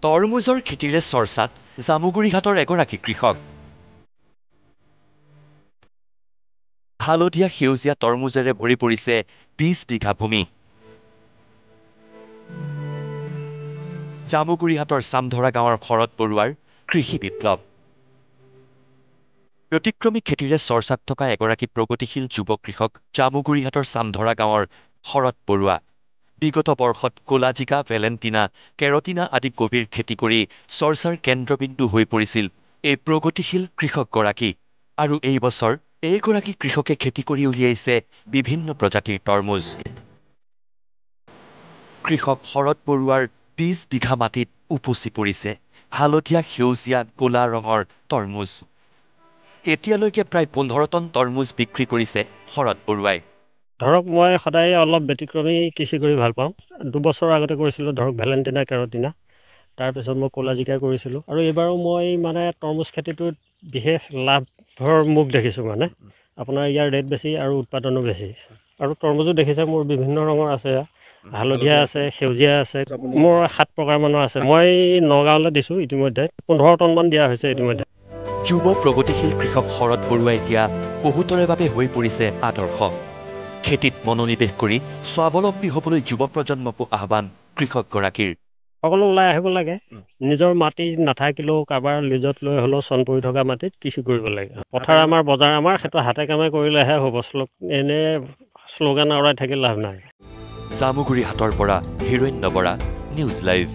তৰমুজৰ খেতিৰে চৰ্চাত জামুগুৰিঘাটৰ এগৰাকী কৃষক। হালধীয়া সেউজীয়া তৰমুজেৰে ভৰি পৰিছে ২০ বিঘা ভূমি। জামুগুৰিঘাটৰ চামধৰা গাঁৱৰ শৰৎ বৰুৱাৰ কৃষি বিপ্লৱ। ব্যতিক্ৰমী খেতিৰে চৰ্চাত থকা এগৰাকী প্ৰগতিশীল যুৱ কৃষক জামুগুৰিঘাটৰ চামধৰা গাঁৱৰ শৰৎ বৰুৱা। বিগত বৰ্ষত ক'লা জিকা, ভেলেণ্টিনা, কেৰটিনা আদি গভীৰ খেতি কৰি চৰ্চাৰ কেন্দ্ৰবিন্দু হৈ পৰিছিল এই প্ৰগতিশীল কৃষকগৰাকী। আৰু এই বছৰ এইগৰাকী কৃষকে খেতি কৰি উলিয়াইছে বিভিন্ন প্ৰজাতিৰ তৰমুজ। কৃষক শৰৎ বৰুৱাৰ ২০ বিঘা মাটিত উপচি পৰিছে হালধীয়া, সেউজীয়া, ক'লা ৰঙৰ তৰমুজ। এতিয়ালৈকে প্ৰায় ১৫ টন তৰমুজ বিক্ৰী কৰিছে শৰৎ বৰুৱাই। ধৰক মই সদায় অলপ ব্যতিক্ৰমী কৃষি কৰি ভাল পাওঁ। ২ বছৰৰ আগতে কৰিছিলোঁ ধৰক ভেলেণ্টিনা, কেৰটিনা, তাৰপিছত মই ক'লা জিকা কৰিছিলোঁ। আৰু এইবাৰো মই তৰমুজ খেতিটোত বিশেষ লাভৰ মুখ দেখিছোঁ। আপোনাৰ ইয়াৰ ৰেট বেছি আৰু উৎপাদনো বেছি। আৰু তৰমুজো দেখিছে মোৰ বিভিন্ন ৰঙৰ আছে, হালধীয়া আছে, সেউজীয়া আছে, মোৰ ৭ প্ৰকাৰমানৰ আছে। মই নগাঁৱলৈ দিছোঁ ইতিমধ্যে, ১৫ টনমান দিয়া হৈছে ইতিমধ্যে। যুৱ প্ৰগতিশীল কৃষক শৰৎ বৰুৱা এতিয়া বহুতৰে বাবে হৈ পৰিছে আদৰ্শ। খেতিত মনোনিৱেশ কৰি স্বাৱলম্বী হ'বলৈ যুৱ প্ৰজন্মকো আহ্বান কৃষকগৰাকীৰ। সকলো ওলাই আহিব লাগে। নিজৰ মাটি নাথাকিলেও কাৰোবাৰ লিজত লৈ হ'লেও চন পৰি থকা মাটিত কৃষি কৰিব লাগে। পথাৰ আমাৰ, বজাৰ আমাৰ, সেইটো হাতে কামে কৰিলেহে হ'ব। এনে শ্লোগান আওৰাই থাকি লাভ নাই। জামুগুৰিঘাটৰ পৰা হিৰণ্য বৰা, নিউজ লাইভ।